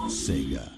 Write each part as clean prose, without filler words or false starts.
Sega.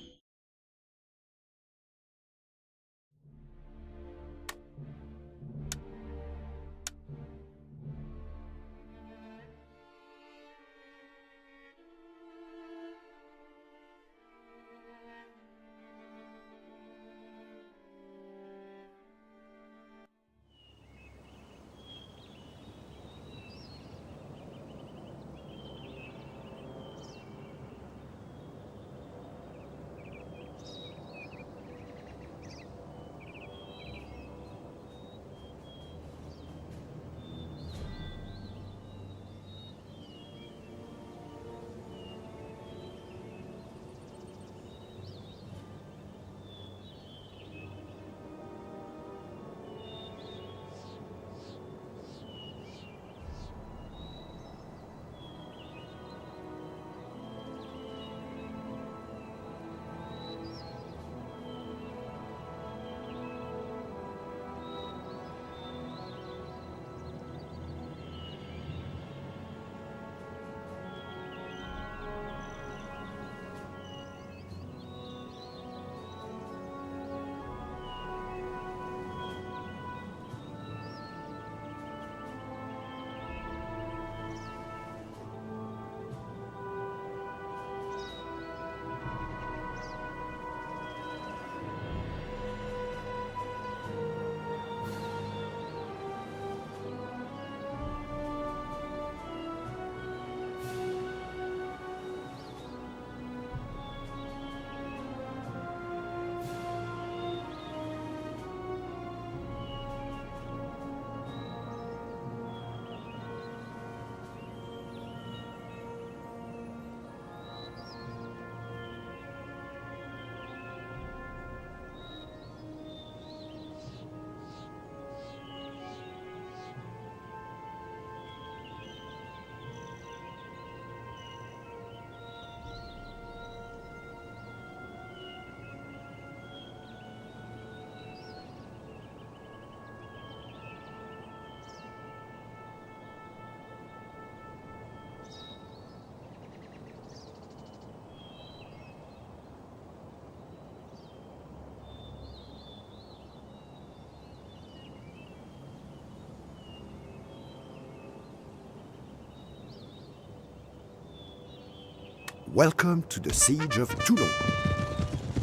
Welcome to the Siege of Toulon.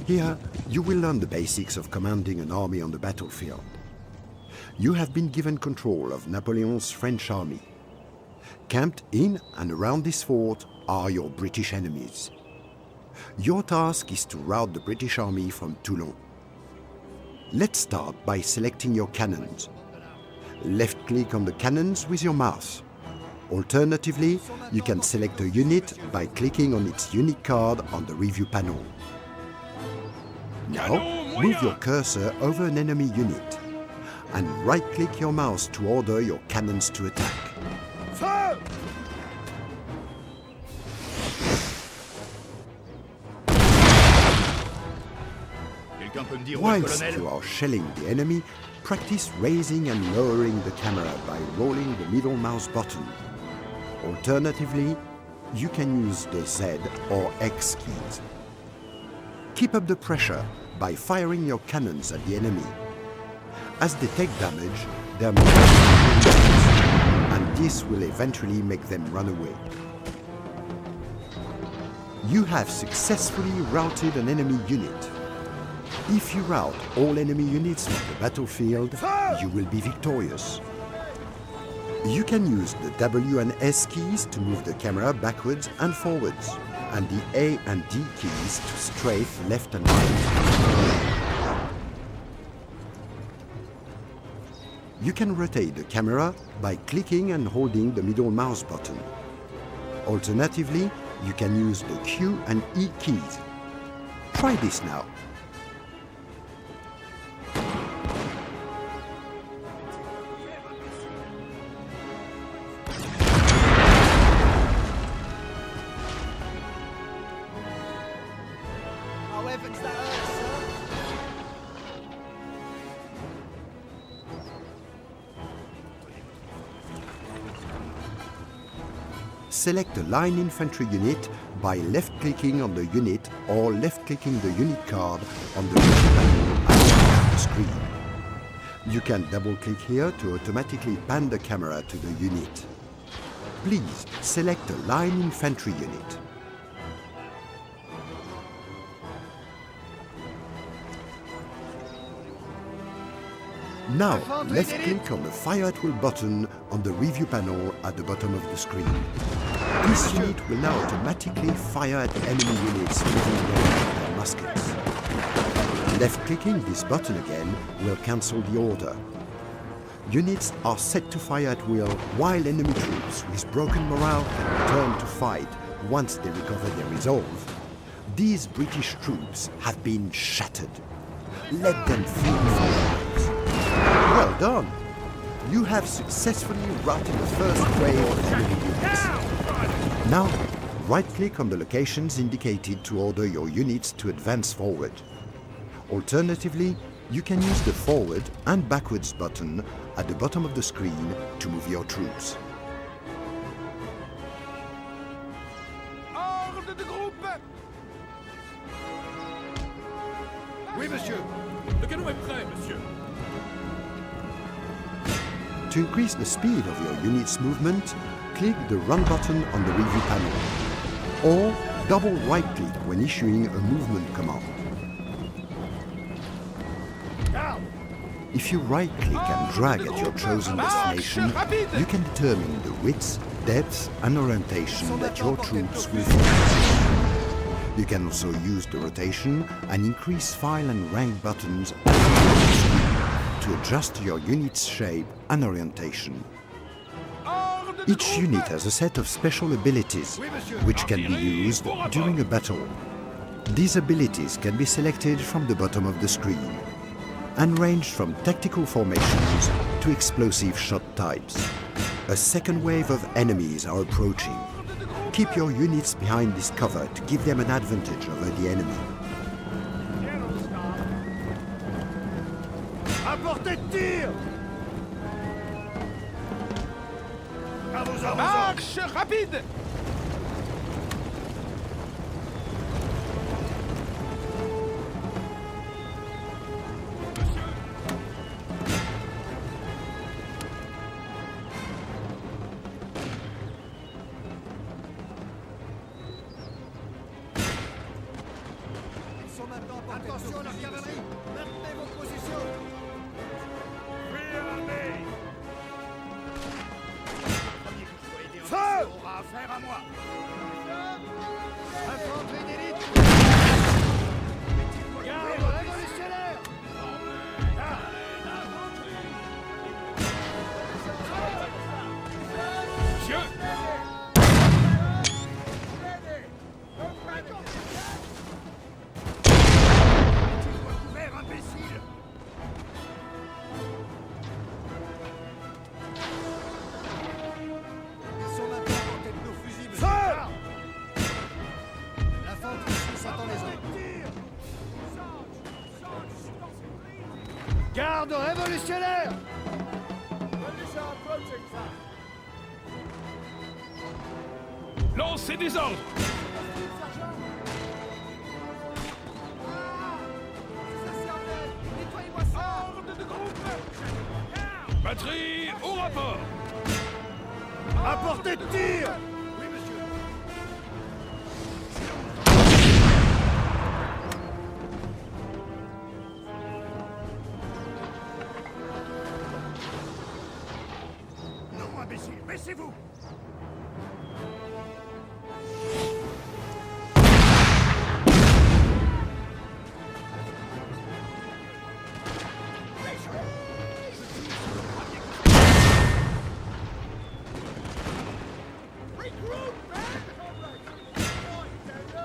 Here, you will learn the basics of commanding an army on the battlefield. You have been given control of Napoleon's French army. Camped in and around this fort are your British enemies. Your task is to rout the British army from Toulon. Let's start by selecting your cannons. Left-click on the cannons with your mouse. Alternatively, you can select a unit by clicking on its unit card on the review panel. Now, move your cursor over an enemy unit and right-click your mouse to order your cannons to attack. Feu! Whilst you are shelling the enemy, practice raising and lowering the camera by rolling the middle mouse button. Alternatively, you can use the Z or X keys. Keep up the pressure by firing your cannons at the enemy. As they take damage, their momentum increases, and this will eventually make them run away. You have successfully routed an enemy unit. If you rout all enemy units from the battlefield, you will be victorious. You can use the W and S keys to move the camera backwards and forwards, and the A and D keys to strafe left and right. You can rotate the camera by clicking and holding the middle mouse button. Alternatively, you can use the Q and E keys. Try this now. Select a line infantry unit by left-clicking on the unit or left-clicking the unit card on the review panel at the top of the screen. You can double-click here to automatically pan the camera to the unit. Please select a line infantry unit. Now, left-click on the Fire at Will button on the review panel at the bottom of the screen. This unit will now automatically fire at enemy units within range of their muskets. Left-clicking this button again will cancel the order. Units are set to fire at will while enemy troops with broken morale can return to fight once they recover their resolve. These British troops have been shattered. Let them flee for their lives. Well done! You have successfully routed the first wave of enemy units. Now, right-click on the locations indicated to order your units to advance forward. Alternatively, you can use the forward and backwards button at the bottom of the screen to move your troops. Ordre de groupe! Oui, monsieur. Le canon est prêt, monsieur. To increase the speed of your unit's movement, click the Run button on the review panel, or double right-click when issuing a movement command. If you right-click and drag at your chosen destination, you can determine the width, depth and orientation that your troops will follow. You can also use the rotation and increase file and rank buttons to adjust your unit's shape and orientation. Each unit has a set of special abilities, which can be used during a battle. These abilities can be selected from the bottom of the screen and range from tactical formations to explosive shot types. A second wave of enemies are approaching. Keep your units behind this cover to give them an advantage over the enemy. À portée de tir! Marche rapide! Attention à la cavalerie! Maintenez vos positions! Feu! Aura affaire à moi! Infanterie d'élite! Garde révolutionnaire! Monsieur! Imbécile! Ils sont maintenant à portée de nos fusils, monsieur. Feu! L'infanterie suisse attend les ordres. Garde révolutionnaire! Lancez des ordres! Batterie au rapport! À portée de tir! Oui, monsieur. Non, imbécile, baissez-vous!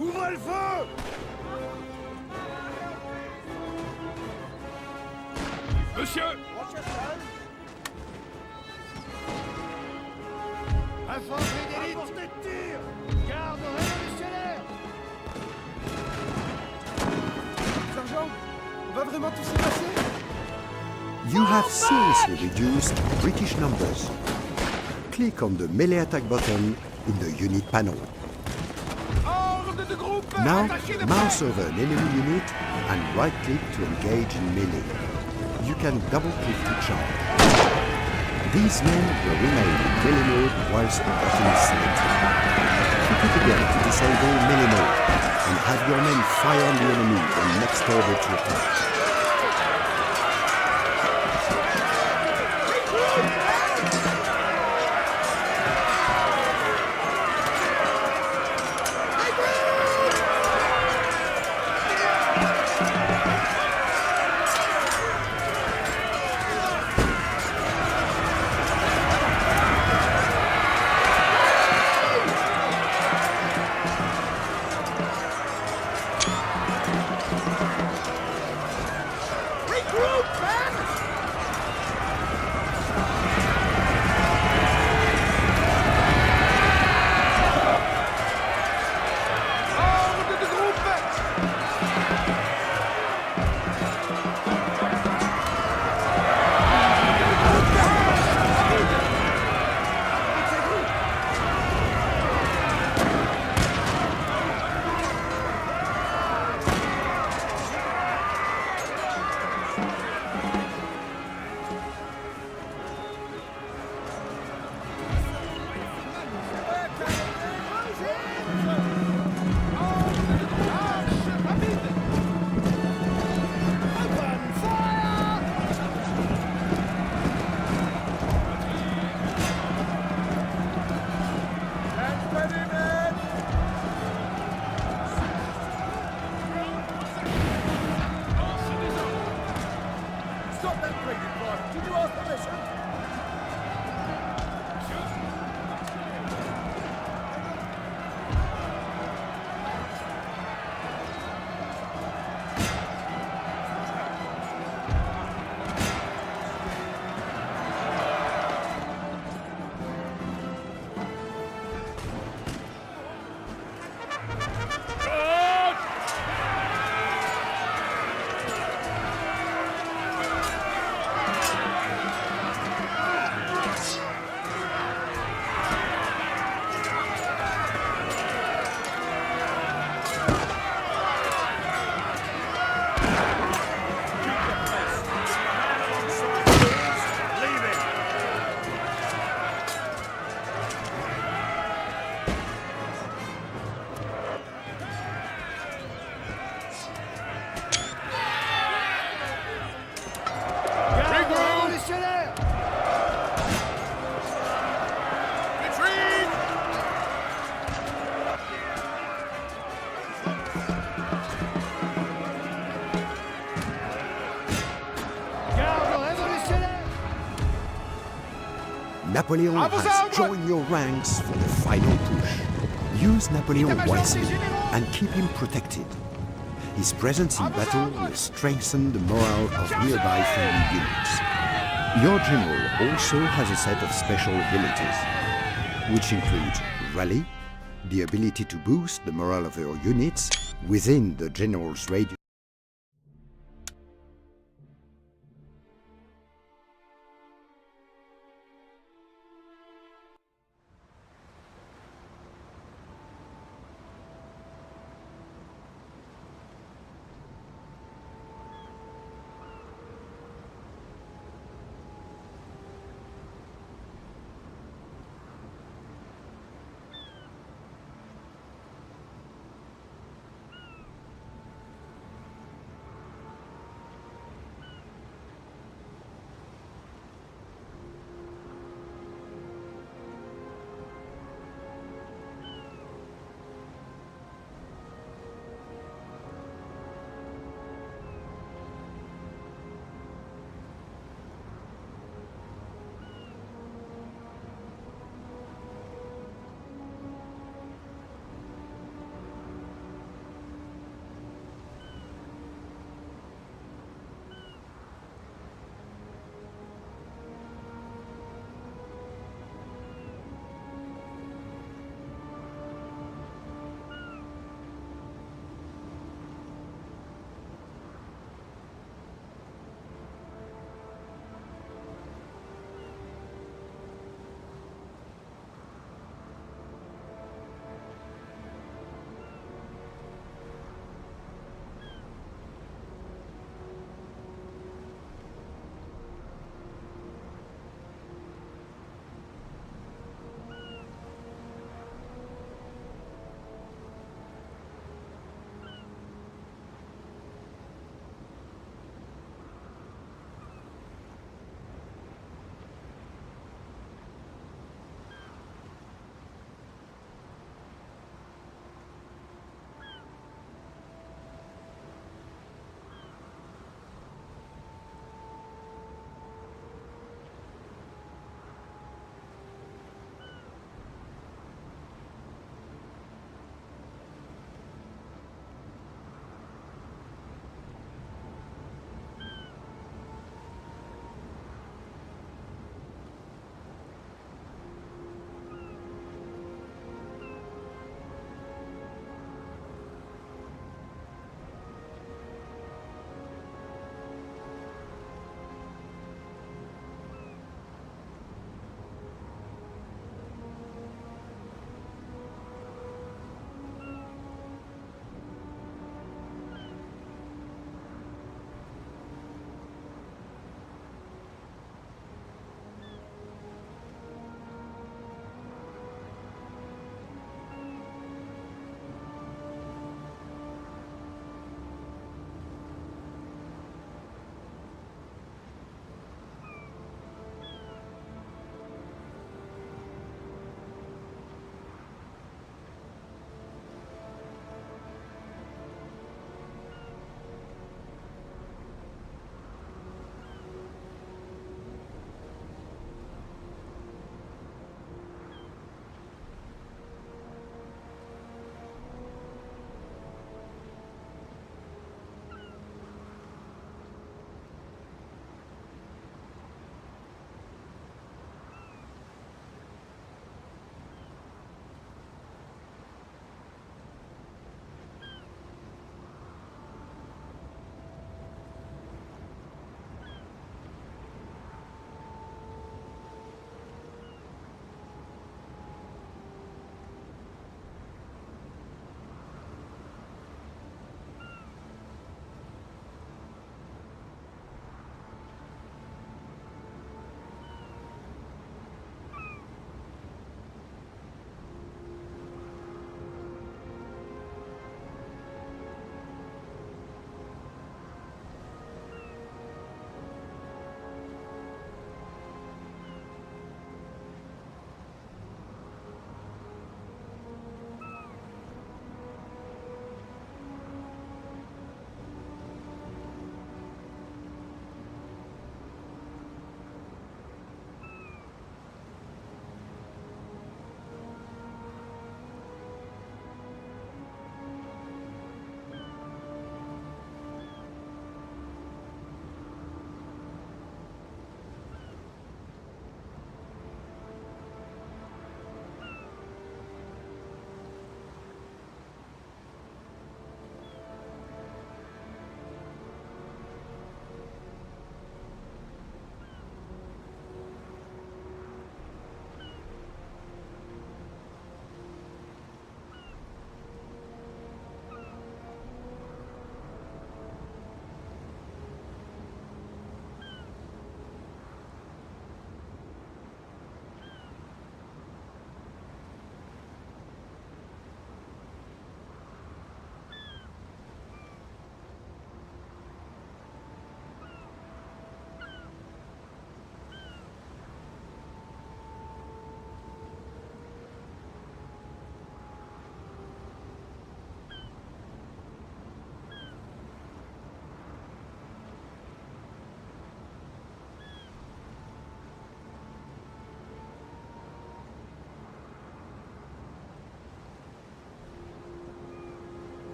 Ouvrez le feu! Monsieur! Infanterie d'élite! À portée de tir! Garde révolutionnaire! Sergent, on va vraiment tout s'y passer? You have seriously reduced British numbers. Click on the melee attack button in the unit panel. Now, mouse over an enemy unit and right-click to engage in melee. You can double-click to charge. These men will remain in melee mode whilst the button is selected. Click it again to disable melee mode and have your men fire on the enemy when next ordered to attack. Napoleon has joined your ranks for the final push. Use Napoleon wisely and keep him protected. His presence in battle will strengthen the morale of nearby friendly units. Your general also has a set of special abilities, which include Rally, the ability to boost the morale of your units within the general's radius.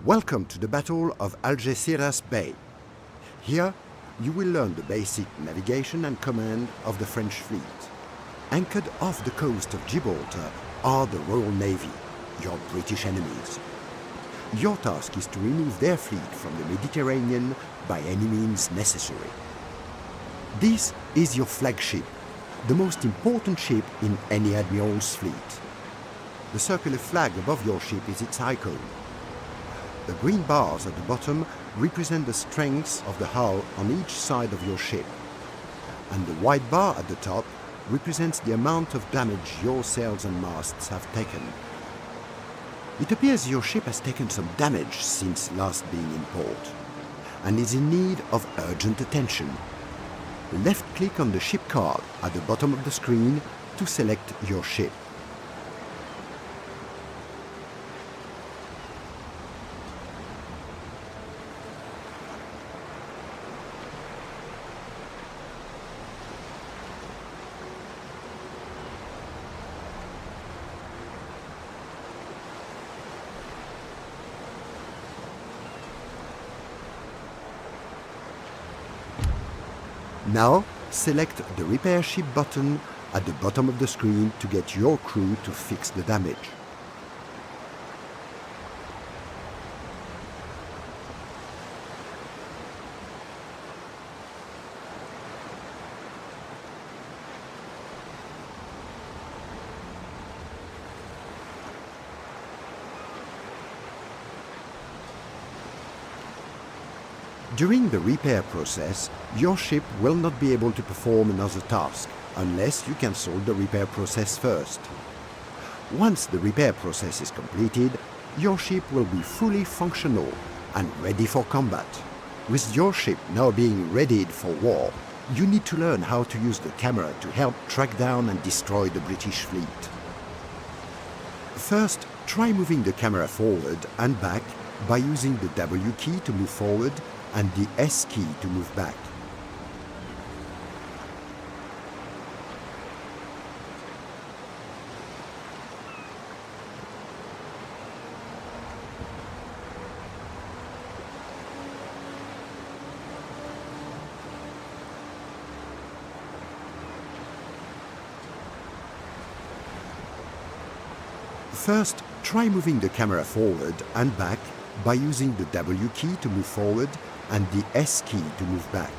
Welcome to the Battle of Algeciras Bay. Here, you will learn the basic navigation and command of the French fleet. Anchored off the coast of Gibraltar are the Royal Navy, your British enemies. Your task is to remove their fleet from the Mediterranean by any means necessary. This is your flagship, the most important ship in any admiral's fleet. The circular flag above your ship is its icon. The green bars at the bottom represent the strengths of the hull on each side of your ship, and the white bar at the top represents the amount of damage your sails and masts have taken. It appears your ship has taken some damage since last being in port, and is in need of urgent attention. Left-click on the ship card at the bottom of the screen to select your ship. Now, select the Repair Ship button at the bottom of the screen to get your crew to fix the damage. During the repair process, your ship will not be able to perform another task unless you cancel the repair process first. Once the repair process is completed, your ship will be fully functional and ready for combat. With your ship now being readied for war, you need to learn how to use the camera to help track down and destroy the British fleet. First, try moving the camera forward and back by using the W key to move forward and the S key to move back. First, try moving the camera forward and back by using the W key to move forward and the S key to move back.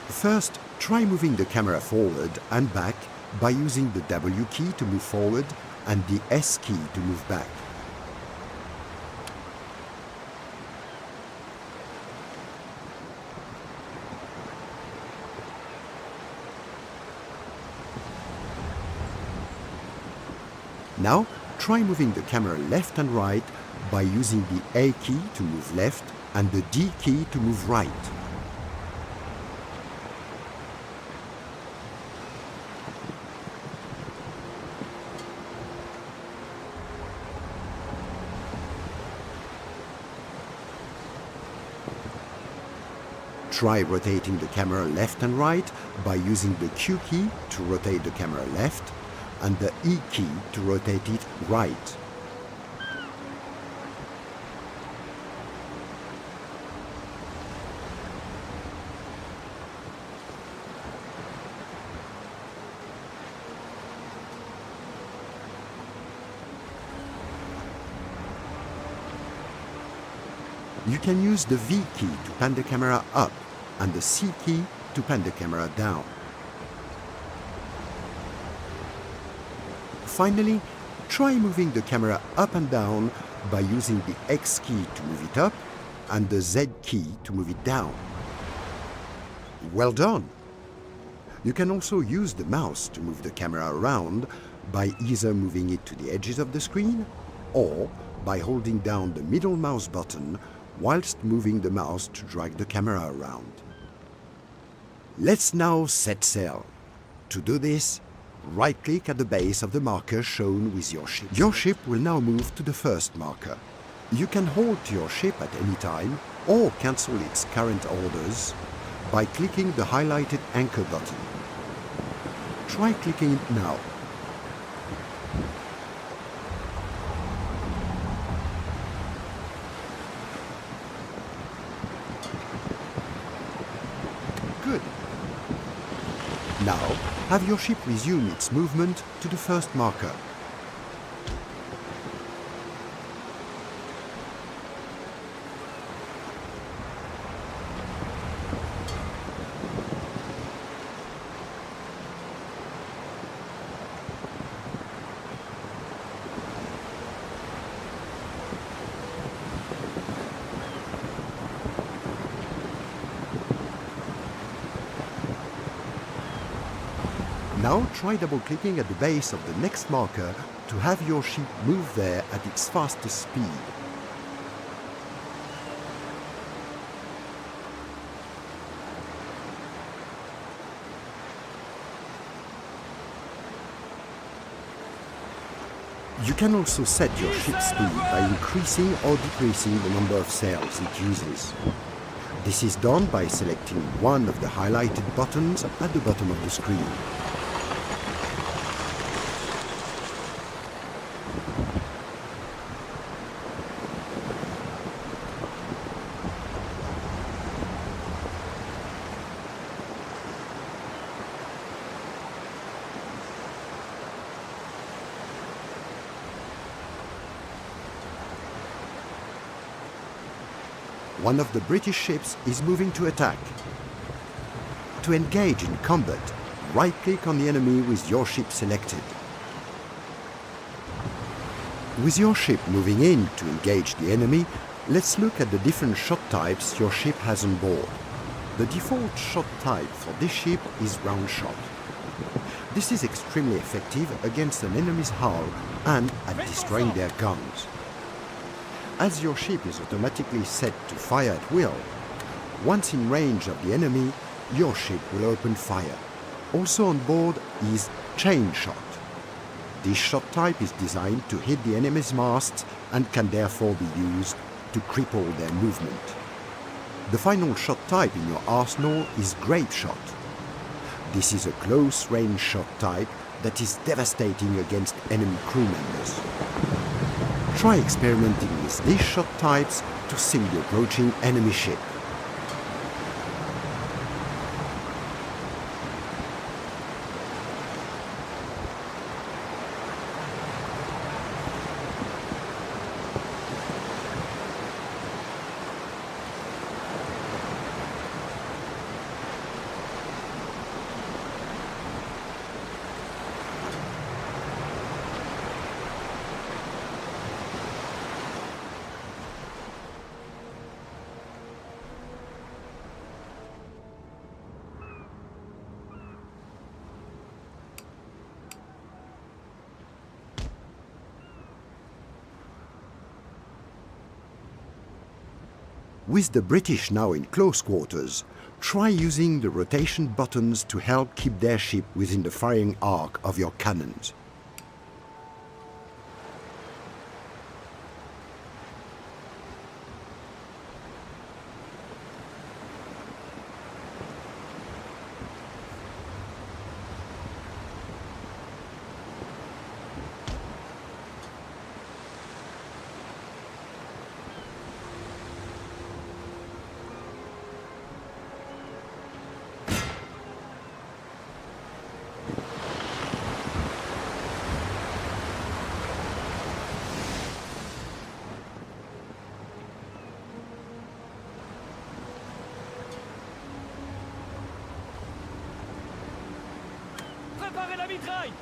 First, try moving the camera forward and back by using the W key to move forward and the S key to move back. Now, try moving the camera left and right by using the A key to move left and the D key to move right. Try rotating the camera left and right by using the Q key to rotate the camera left and the E key to rotate it right. You can use the V key to pan the camera up and the C key to pan the camera down. Finally, try moving the camera up and down by using the X key to move it up and the Z key to move it down. Well done! You can also use the mouse to move the camera around by either moving it to the edges of the screen or by holding down the middle mouse button whilst moving the mouse to drag the camera around. Let's now set sail. To do this, right-click at the base of the marker shown with your ship. Your ship will now move to the first marker. You can hold to your ship at any time or cancel its current orders by clicking the highlighted anchor button. Try clicking it now. Good. Now, have your ship resume its movement to the first marker. Now try double-clicking at the base of the next marker to have your ship move there at its fastest speed. You can also set your ship's speed by increasing or decreasing the number of sails it uses. This is done by selecting one of the highlighted buttons at the bottom of the screen. One of the British ships is moving to attack. To engage in combat, right-click on the enemy with your ship selected. With your ship moving in to engage the enemy, let's look at the different shot types your ship has on board. The default shot type for this ship is round shot. This is extremely effective against an enemy's hull and at destroying their guns. As your ship is automatically set to fire at will, once in range of the enemy, your ship will open fire. Also on board is chain shot. This shot type is designed to hit the enemy's masts and can therefore be used to cripple their movement. The final shot type in your arsenal is grape shot. This is a close-range shot type that is devastating against enemy crew members. Try experimenting with these shot types to sink the approaching enemy ship. With the British now in close quarters, try using the rotation buttons to help keep their ship within the firing arc of your cannons. Préparez la mitraille!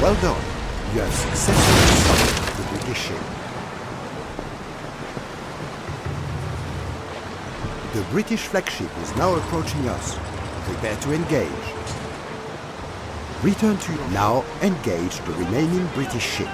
Well done. You have successfully sunk the British ship. The British flagship is now approaching us. Prepare to engage. Return to your... Now engage the remaining British ship.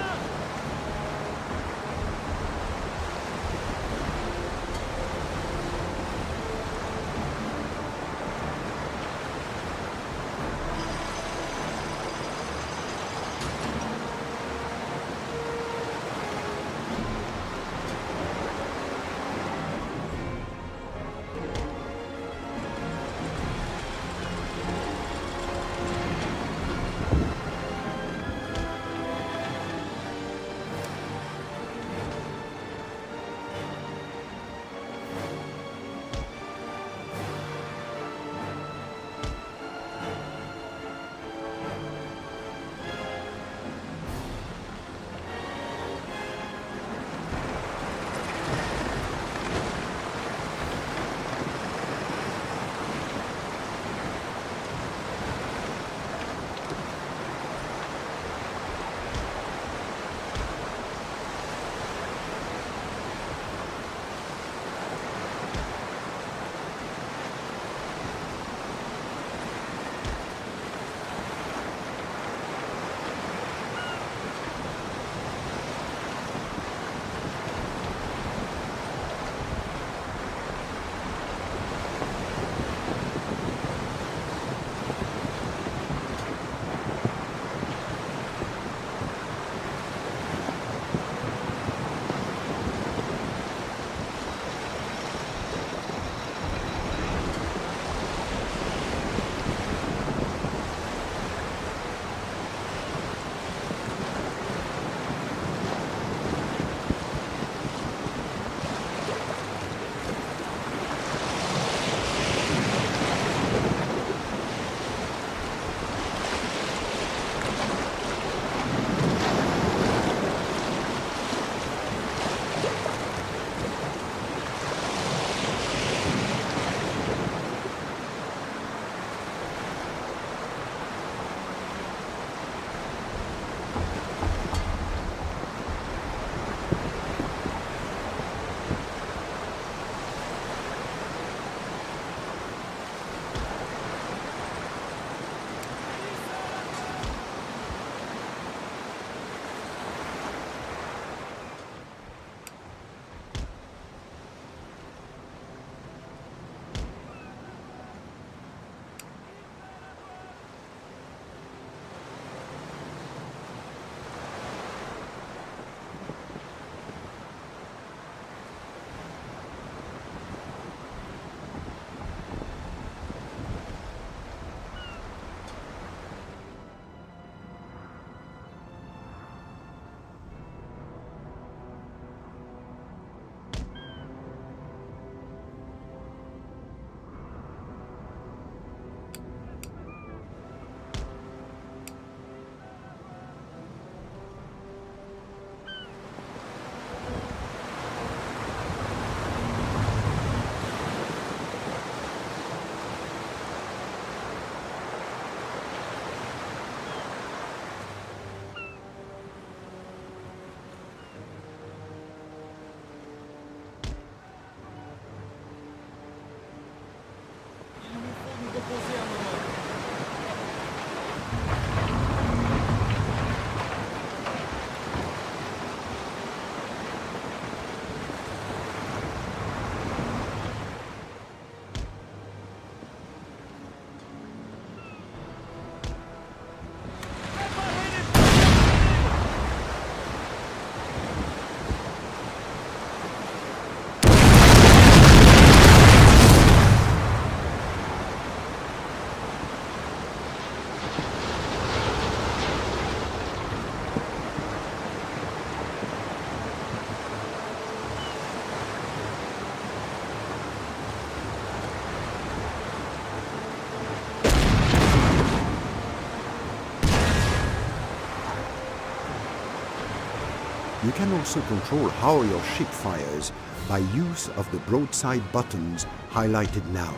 You can also control how your ship fires by use of the broadside buttons highlighted now.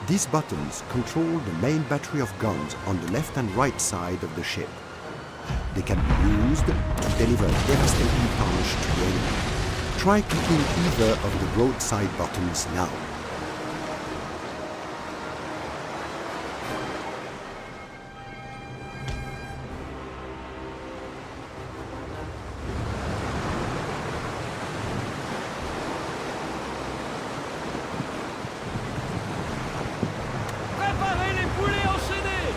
These buttons control the main battery of guns on the left and right side of the ship. They can be used to deliver devastating punch to the enemy. Try clicking either of the broadside buttons now. Préparez les poulets enchaînés!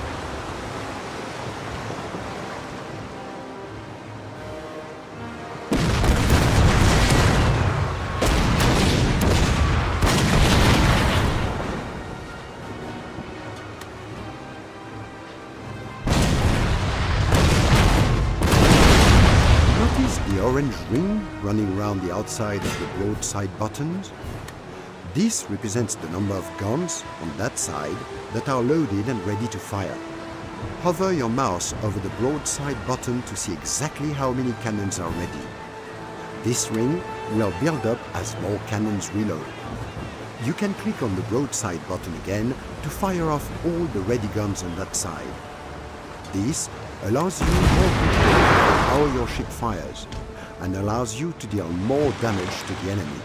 Notice the orange ring running around the outside of the broadside buttons? This represents the number of guns on that side that are loaded and ready to fire. Hover your mouse over the broadside button to see exactly how many cannons are ready. This ring will build up as more cannons reload. You can click on the broadside button again to fire off all the ready guns on that side. This allows you more control over how your ship fires and allows you to deal more damage to the enemy.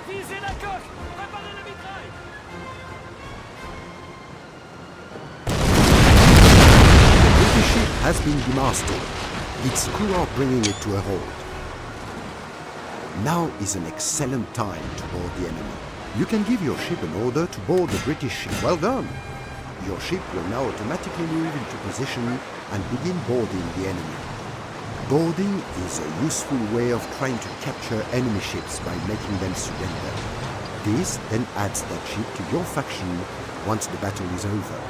Visez la coque! Préparez la mitraille! The British ship has been demasted. Its crew are bringing it to a halt. Now is an excellent time to board the enemy. You can give your ship an order to board the British ship. Well done! Your ship will now automatically move into position and begin boarding the enemy. Boarding is a useful way of trying to capture enemy ships by making them surrender. This then adds that ship to your faction once the battle is over.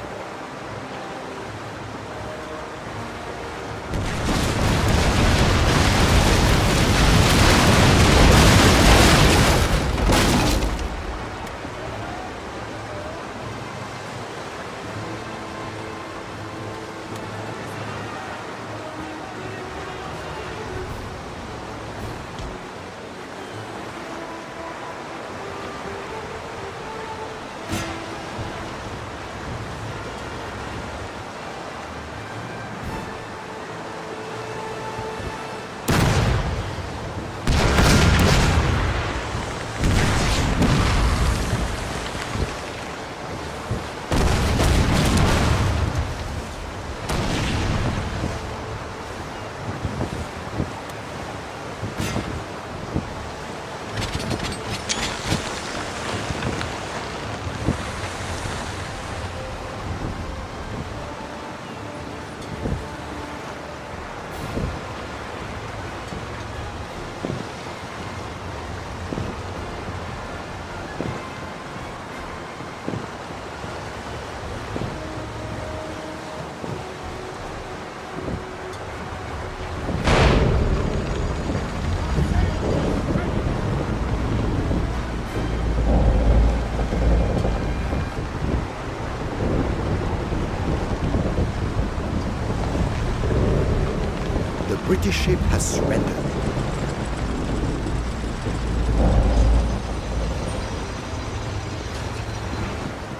British ship has surrendered.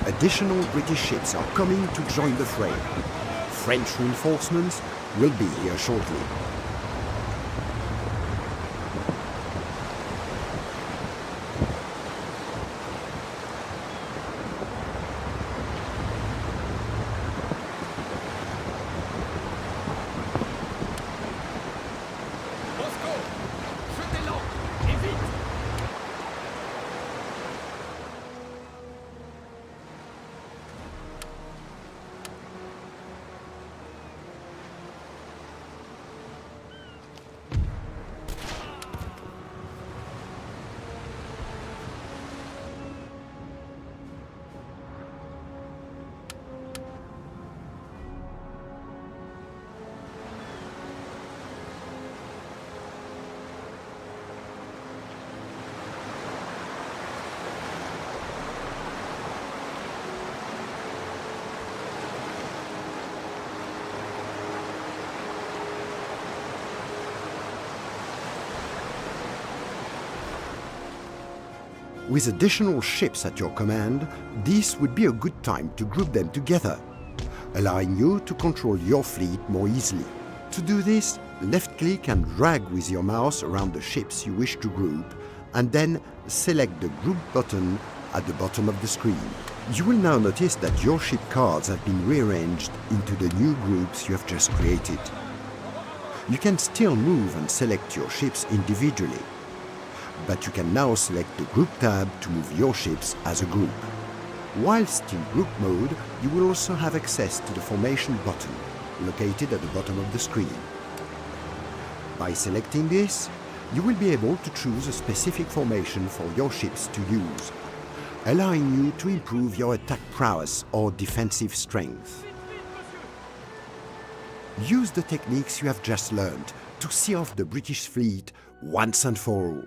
Additional British ships are coming to join the fray. French reinforcements will be here shortly. Bosco, jetez-l'en, et vite! With additional ships at your command, this would be a good time to group them together, allowing you to control your fleet more easily. To do this, left-click and drag with your mouse around the ships you wish to group, and then select the Group button at the bottom of the screen. You will now notice that your ship cards have been rearranged into the new groups you have just created. You can still move and select your ships individually, but you can now select the Group tab to move your ships as a group. Whilst in Group mode, you will also have access to the Formation button, located at the bottom of the screen. By selecting this, you will be able to choose a specific formation for your ships to use, allowing you to improve your attack prowess or defensive strength. Use the techniques you have just learned to see off the British fleet once and for all.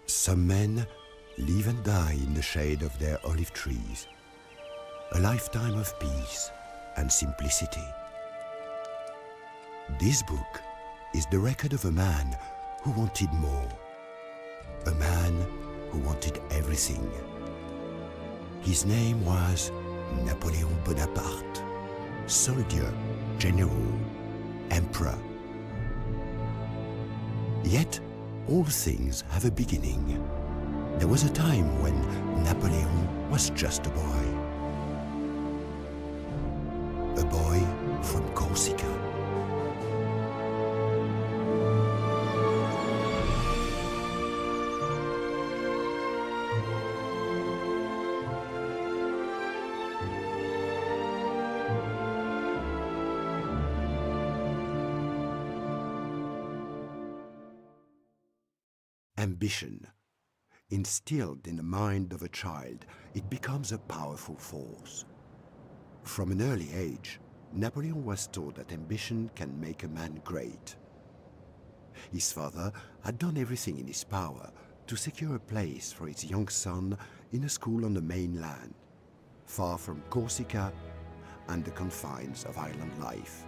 Some men live and die in the shade of their olive trees. A lifetime of peace and simplicity. This book is the record of a man who wanted more. A man who wanted everything. His name was Napoleon Bonaparte. Soldier, general, emperor. Yet, all things have a beginning. There was a time when Napoleon was just a boy. A boy from Corsica. Ambition. Instilled in the mind of a child, it becomes a powerful force. From an early age, Napoleon was taught that ambition can make a man great. His father had done everything in his power to secure a place for his young son in a school on the mainland, far from Corsica and the confines of island life.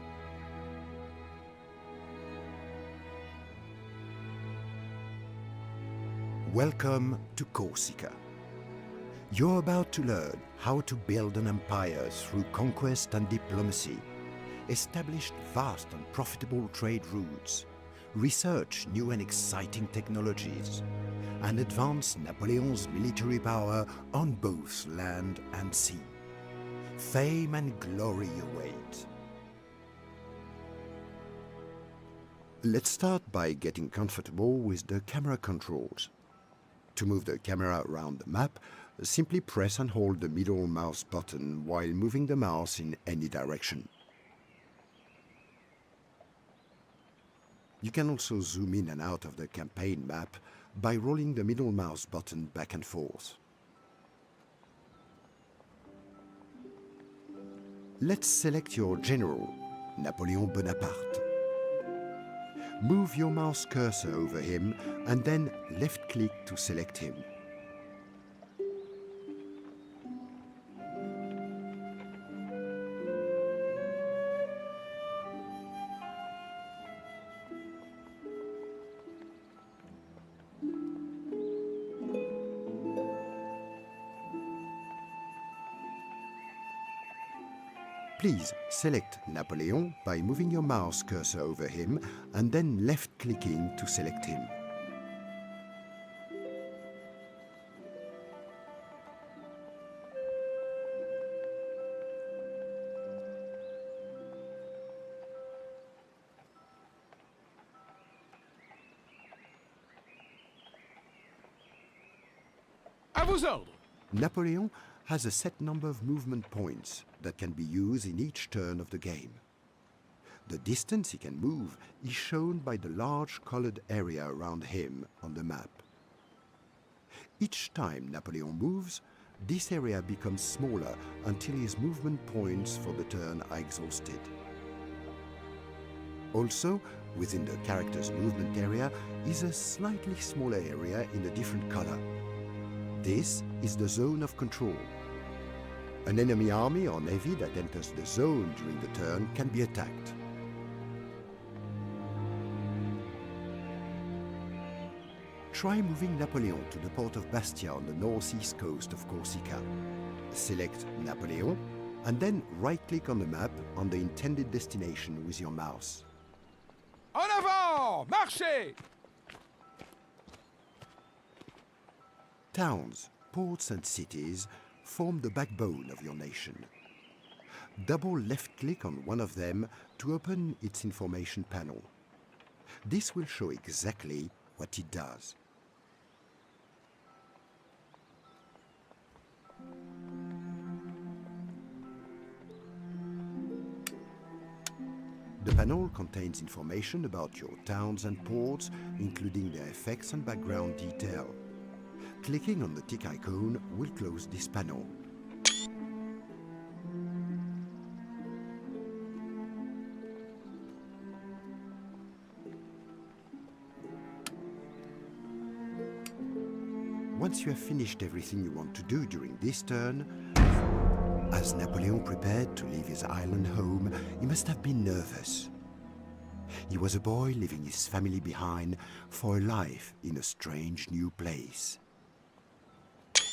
Welcome to Corsica. You're about to learn how to build an empire through conquest and diplomacy, establish vast and profitable trade routes, research new and exciting technologies, and advance Napoleon's military power on both land and sea. Fame and glory await. Let's start by getting comfortable with the camera controls. To move the camera around the map, simply press and hold the middle mouse button while moving the mouse in any direction. You can also zoom in and out of the campaign map by rolling the middle mouse button back and forth. Let's select your general, Napoleon Bonaparte. Move your mouse cursor over him and then left-click to select him. Please select Napoleon by moving your mouse cursor over him and then left-clicking to select him. À vos ordres. Napoleon has a set number of movement points that can be used in each turn of the game. The distance he can move is shown by the large colored area around him on the map. Each time Napoleon moves, this area becomes smaller until his movement points for the turn are exhausted. Also, within the character's movement area is a slightly smaller area in a different color. This is the zone of control. An enemy army or navy that enters the zone during the turn can be attacked. Try moving Napoleon to the port of Bastia on the northeast coast of Corsica. Select Napoleon and then right-click on the map on the intended destination with your mouse. En avant! Marchez! Towns, ports and cities form the backbone of your nation. Double left-click on one of them to open its information panel. This will show exactly what it does. The panel contains information about your towns and ports, including their effects and background detail. Clicking on the tick icon will close this panel. Once you have finished everything you want to do during this turn, as Napoleon prepared to leave his island home, he must have been nervous. He was a boy leaving his family behind for a life in a strange new place.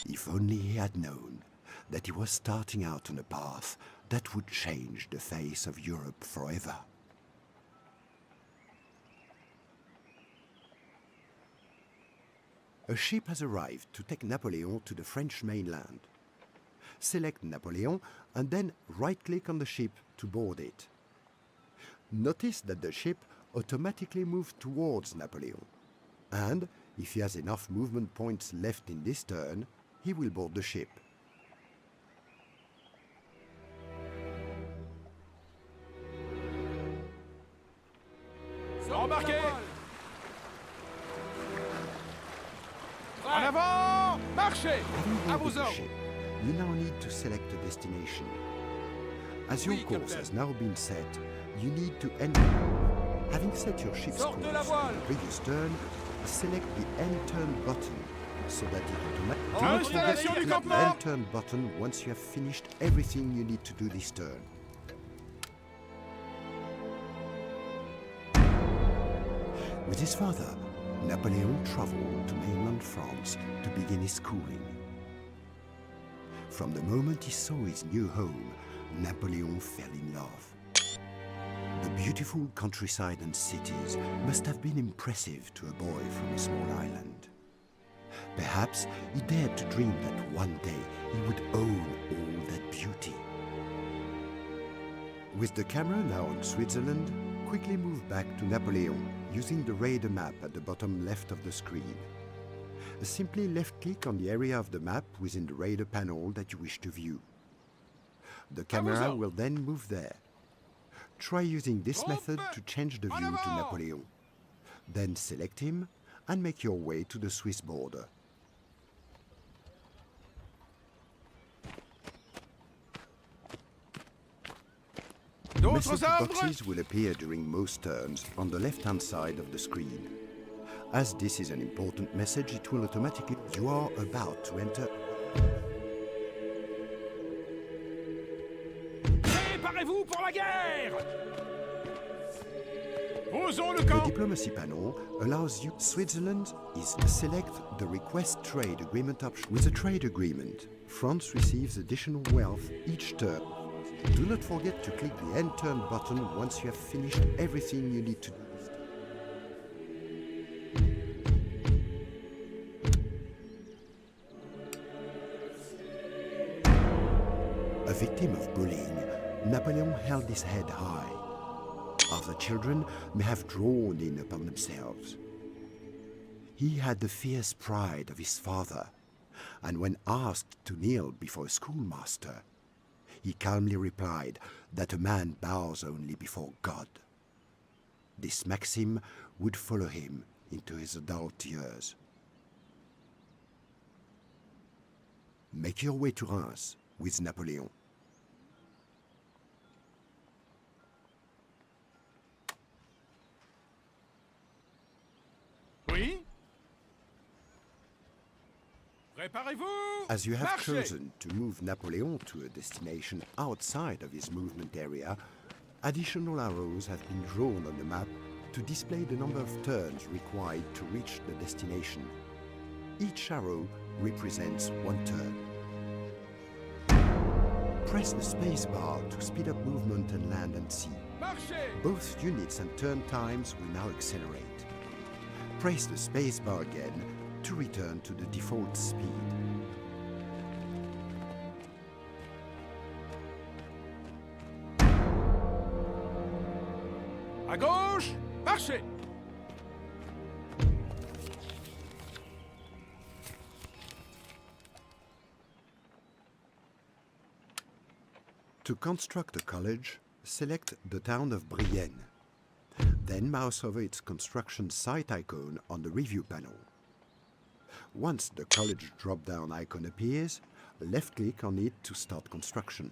If only he had known that he was starting out on a path that would change the face of Europe forever. A ship has arrived to take Napoleon to the French mainland. Select Napoleon and then right-click on the ship to board it. Notice that the ship automatically moves towards Napoleon, and if he has enough movement points left in this turn, he will board the ship. Embarquez! En avant! Marchez! Having À boarded vos the ordres! ship, you now need to select a destination. As your Oui, course Captain. has now been set, you need to enter. Having set your ship's Sortez course la voile. in the previous turn, select the end turn button so that it automatically. En Do not forget installation to du click the campement. end turn button once you have finished everything you need to do this turn. With his father, Napoleon traveled to mainland France to begin his schooling. From the moment he saw his new home, Napoleon fell in love. The beautiful countryside and cities must have been impressive to a boy from a small island. Perhaps he dared to dream that one day he would own all that beauty. With the camera now on Switzerland, quickly move back to Napoleon using the radar map at the bottom left of the screen. Simply left-click on the area of the map within the radar panel that you wish to view. The camera will then move there. Try using this method to change the view to Napoleon. Then select him and make your way to the Swiss border. D'autres Message ordres? boxes will appear during most turns on the left-hand side of the screen. As this is an important message, it will automatically. You are about to enter. Préparez-vous pour la guerre! Posons le The camp! diplomacy panel allows you. Switzerland is select the request trade agreement option. With a trade agreement, France receives additional wealth each turn. Do not forget to click the end turn button once you have finished everything you need to do. A victim of bullying, Napoleon held his head high. Other children may have drawn in upon themselves. He had the fierce pride of his father, and when asked to kneel before a schoolmaster, he calmly replied that a man bows only before God. This maxim would follow him into his adult years. Make your way to Reims with Napoleon. Oui? Préparez-vous! As you have Marchez! chosen to move Napoleon to a destination outside of his movement area, additional arrows have been drawn on the map to display the number of turns required to reach the destination. Each arrow represents one turn. Press the space bar to speed up movement and land and sea. Marchez! Both units and turn times will now accelerate. Press the space bar again to return to the default speed. À gauche! Marchez! To construct a college, select the town of Brienne. Then mouse over its construction site icon on the review panel. Once the college drop-down icon appears, left-click on it to start construction.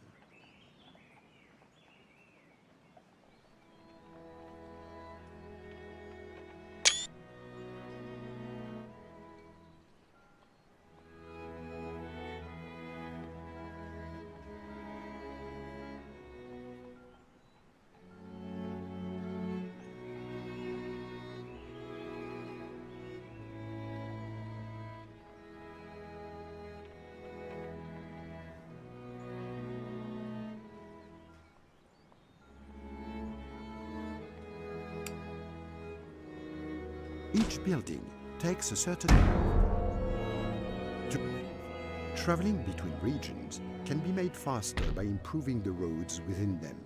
Each building takes a certain... Traveling between regions can be made faster by improving the roads within them.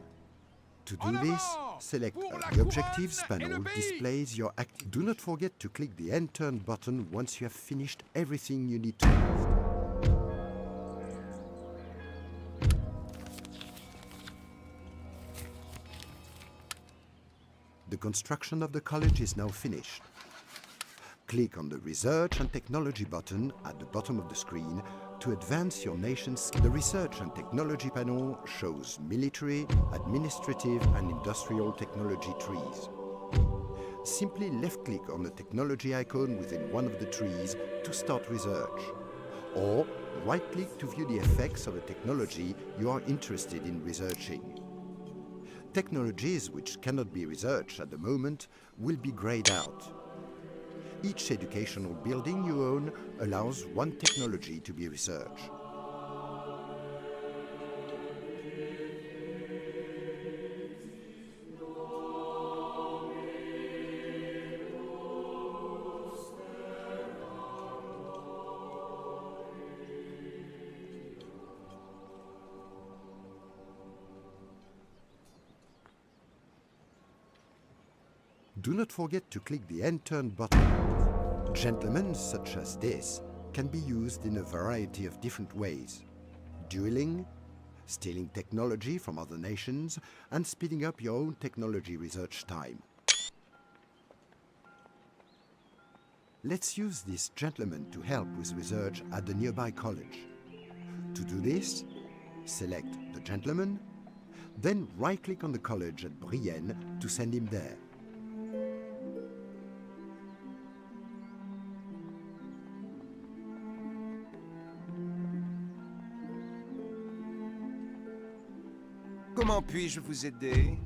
To do this, select the Objectives panel displays your act. Do not forget to click the End Turn button once you have finished everything you need to move. The construction of the college is now finished. Click on the Research and Technology button at the bottom of the screen to advance your nation's. The Research and Technology panel shows military, administrative and industrial technology trees. Simply left-click on the technology icon within one of the trees to start research, or right-click to view the effects of a technology you are interested in researching. Technologies which cannot be researched at the moment will be grayed out. Each educational building you own allows one technology to be researched. Do not forget to click the End Turn button. Gentlemen such as this can be used in a variety of different ways. Dueling, stealing technology from other nations, and speeding up your own technology research time. Let's use this gentleman to help with research at the nearby college. To do this, select the gentleman, then right-click on the college at Brienne to send him there. Comment puis-je vous aider?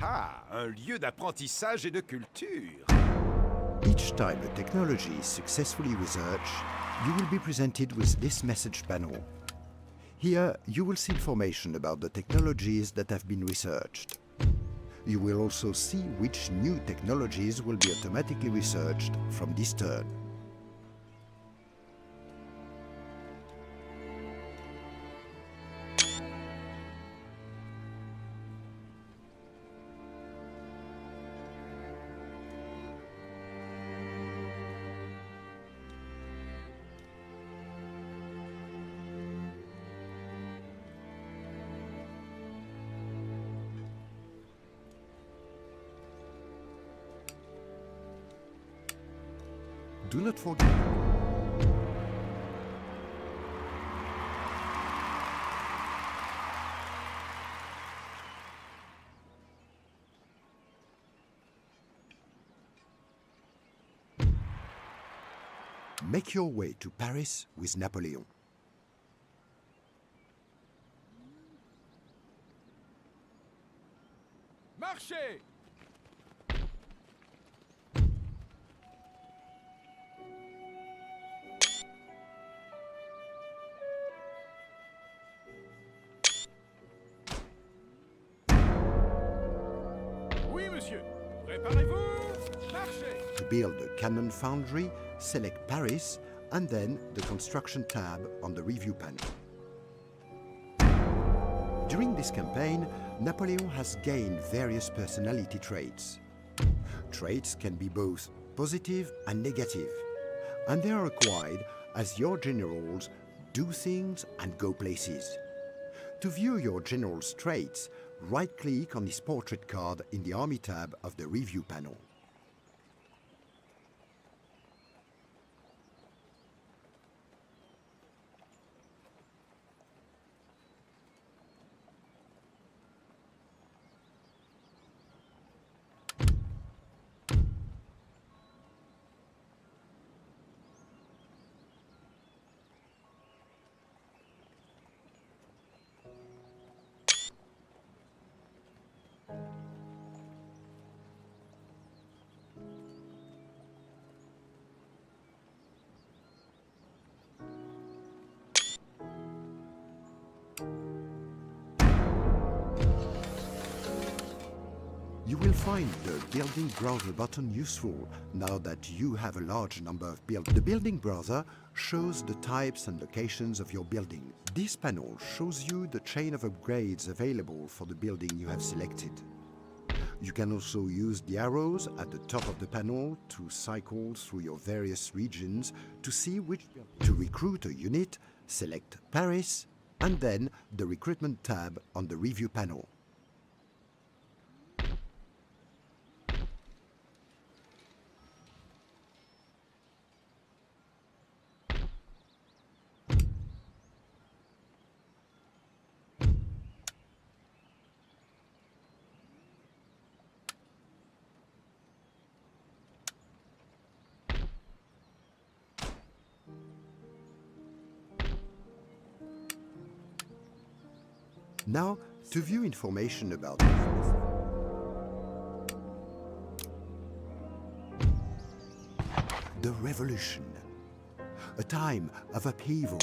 Ah, un lieu d'apprentissage et de culture. Each time a technology is successfully researched, you will be presented with this message panel. Here, you will see information about the technologies that have been researched. You will also see which new technologies will be automatically researched from this turn. Do not forget. Make your way to Paris with Napoleon. Marchez! Oui, monsieur. Préparez-vous. Marchez! To build a cannon foundry, select Paris and then the Construction tab on the Review panel. During this campaign, Napoleon has gained various personality traits. Traits can be both positive and negative, and they are acquired as your generals do things and go places. To view your general's traits, right-click on his portrait card in the Army tab of the Review panel. You will find the Building Browser button useful now that you have a large number of buildings. The Building Browser shows the types and locations of your building. This panel shows you the chain of upgrades available for the building you have selected. You can also use the arrows at the top of the panel to cycle through your various regions to see which. To recruit a unit, select Paris and then the Recruitment tab on the Review panel. Now, to view information about the Revolution, a time of upheaval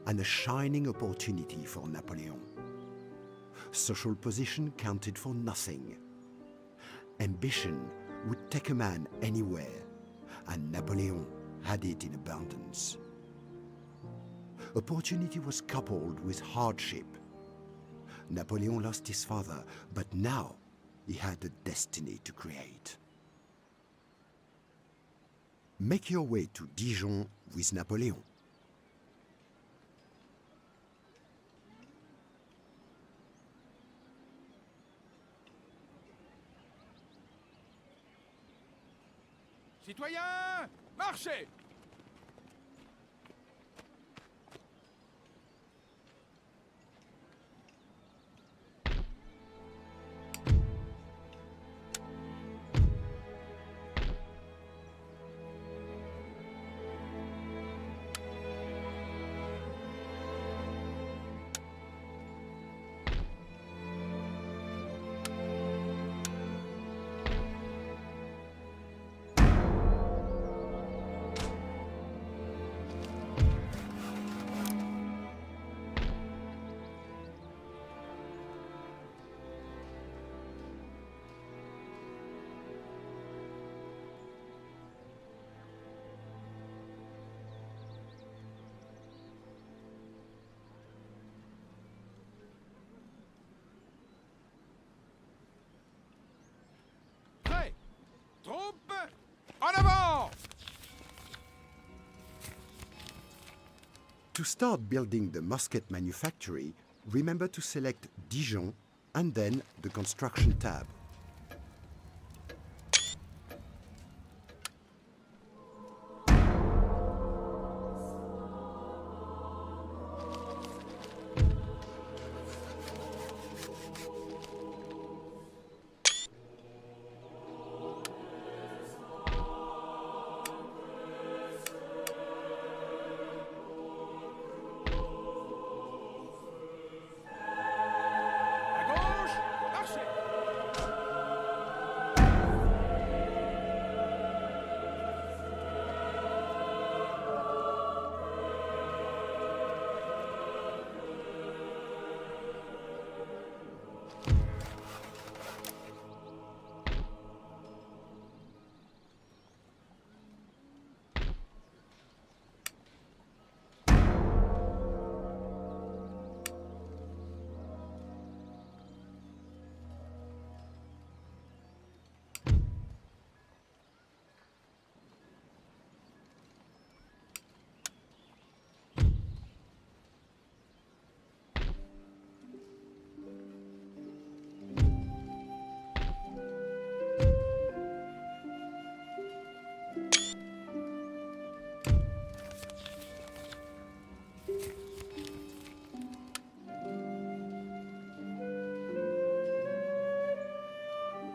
and a shining opportunity for Napoleon. Social position counted for nothing. Ambition would take a man anywhere, and Napoleon had it in abundance. Opportunity was coupled with hardship. Napoleon lost his father, but now he had a destiny to create. Make your way to Dijon with Napoleon. Citoyens, marchez! Troupe, en avant! To start building the musket manufactory, remember to select Dijon and then the Construction tab. À gauche, marchez!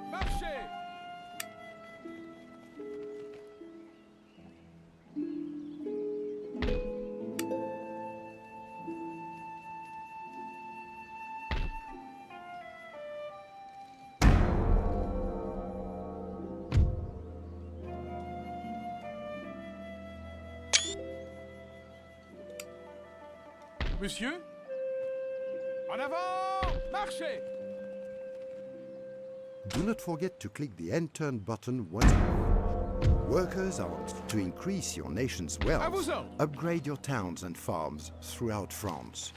Marchez! Monsieur? En avant! Marchez! Do not forget to click the End Turn button once. Workers are to increase your nation's À wealth. vos ordres. Upgrade your towns and farms throughout France.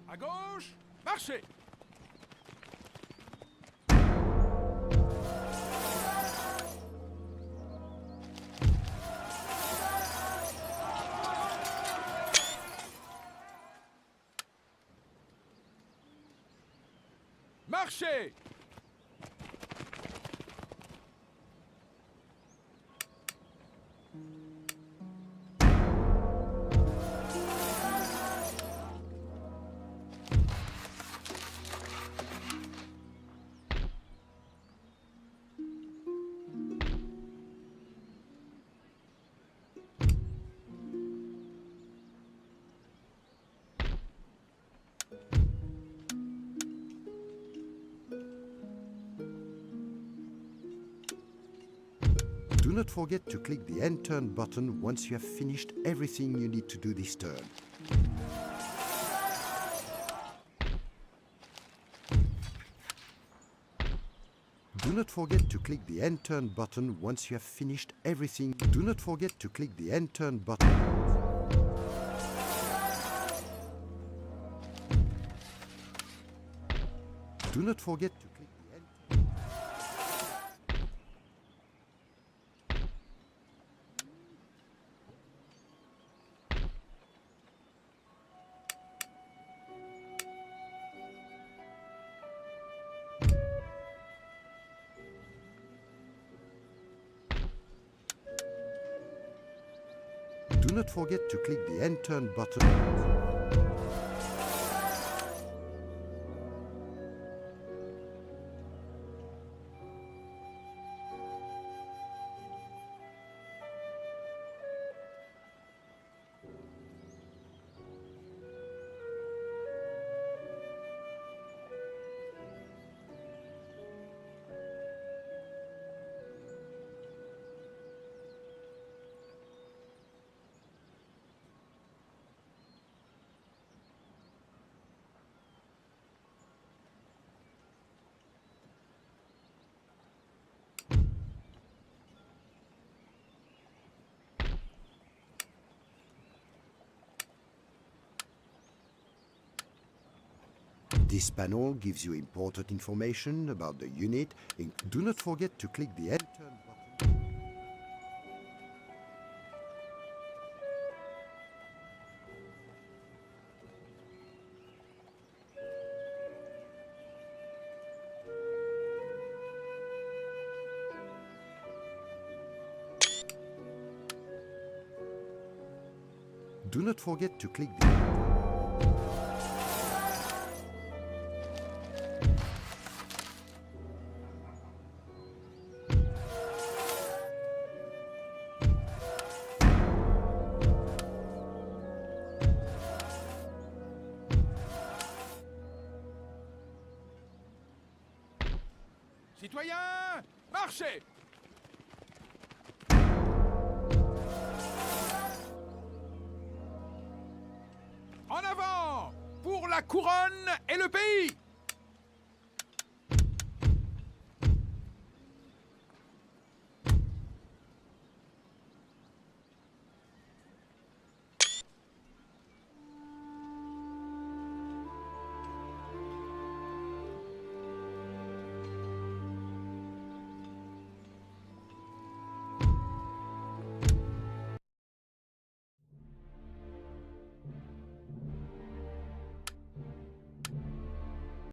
À gauche, marchez. Marchez. Do not forget to click the End Turn button once you have finished everything you need to do this turn. Do not forget to click the End Turn button once you have finished everything. Do not forget to click the End Turn button. Do not forget to click the End. Do not forget to click the End Turn button. This panel gives you important information about the unit. Do not forget to click the End Turn button. Do not forget to click the Citoyens, marchez. En avant, pour la couronne et le pays.